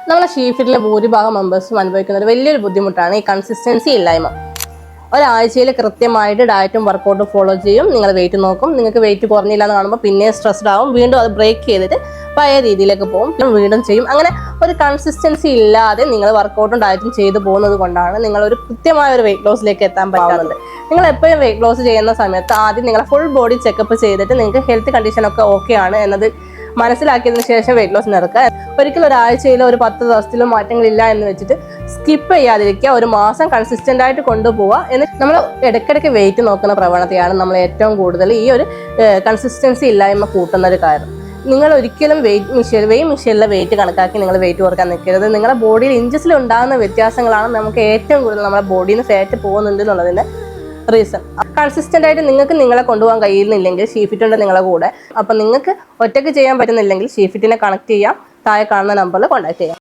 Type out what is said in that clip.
നമ്മളെ ഷീഫിറ്റിലെ ഭൂരിഭാഗം മെമ്പേഴ്സും അനുഭവിക്കുന്ന ഒരു വലിയൊരു ബുദ്ധിമുട്ടാണ് ഈ കൺസിസ്റ്റൻസി ഇല്ലായ്മ. ഒരാഴ്ചയിൽ കൃത്യമായിട്ട് ഡയറ്റും വർക്കൗട്ടും ഫോളോ ചെയ്യും, നിങ്ങൾ വെയിറ്റ് നോക്കും, നിങ്ങൾക്ക് വെയിറ്റ് കുറഞ്ഞില്ല എന്ന് കാണുമ്പോൾ പിന്നെ സ്ട്രെസ്ഡ് ആവും, വീണ്ടും അത് ബ്രേക്ക് ചെയ്തിട്ട് പഴയ രീതിയിലേക്ക് പോകും, വീണ്ടും ചെയ്യും. അങ്ങനെ ഒരു കൺസിസ്റ്റൻസി ഇല്ലാതെ നിങ്ങൾ വർക്കൗട്ടും ഡയറ്റും ചെയ്തു പോകുന്നത് കൊണ്ടാണ് നിങ്ങൾ ഒരു കൃത്യമായ ഒരു വെയിറ്റ് ലോസിലേക്ക് എത്താൻ പറ്റാറുണ്ട്. നിങ്ങൾ എപ്പോഴും വെയിറ്റ് ലോസ് ചെയ്യുന്ന സമയത്ത് ആദ്യം നിങ്ങളെ ഫുൾ ബോഡി ചെക്കപ്പ് ചെയ്തിട്ട് നിങ്ങൾക്ക് ഹെൽത്ത് കണ്ടീഷനൊക്കെ ഓക്കെ ആണ് എന്നത് മനസ്സിലാക്കിയതിനു ശേഷം വെയിറ്റ് ലോസ് നടക്കുക. ഒരിക്കലും ഒരാഴ്ചയിലോ ഒരു 10 ദിവസത്തിലോ മാറ്റങ്ങളില്ല എന്ന് വെച്ചിട്ട് സ്കിപ്പ് ചെയ്യാതിരിക്കുക, ഒരു മാസം കൺസിസ്റ്റന്റ് ആയിട്ട് കൊണ്ടുപോവുക. എന്നിട്ട് നമ്മൾ ഇടയ്ക്കിടയ്ക്ക് വെയിറ്റ് നോക്കുന്ന പ്രവണതയാണ് നമ്മൾ ഏറ്റവും കൂടുതൽ ഈ ഒരു കൺസിസ്റ്റൻസി ഇല്ലായ്മ കൂട്ടുന്ന ഒരു കാര്യം. നിങ്ങൾ ഒരിക്കലും വെയിറ്റ് മെഷീനിലെ വെയിറ്റ് കണക്കാക്കി നിങ്ങൾ വെയിറ്റ് കുറക്കാൻ നിൽക്കരുത്. നിങ്ങളുടെ ബോഡിയിൽ ഇഞ്ചസിൽ ഉണ്ടാകുന്ന വ്യത്യാസങ്ങളാണ് നമുക്ക് ഏറ്റവും കൂടുതൽ നമ്മുടെ ബോഡിയിൽ നിന്ന് ഫാറ്റ് പോകുന്നുണ്ട് എന്നുള്ളതിന്റെ റീസൺ. കൺസിസ്റ്റന്റ് ആയിട്ട് നിങ്ങൾക്ക് നിങ്ങളെ കൊണ്ടുപോകാൻ കഴിയുന്നില്ലെങ്കിൽ ഷീഫിറ്റ് ഉണ്ട് നിങ്ങളുടെ കൂടെ. അപ്പം നിങ്ങൾക്ക് ഒറ്റയ്ക്ക് ചെയ്യാൻ പറ്റുന്നില്ലെങ്കിൽ ഷീഫിറ്റിനെ കണക്ട് ചെയ്യാം, താഴെ കാണുന്ന നമ്പറിൽ കോൺടാക്ട് ചെയ്യാം.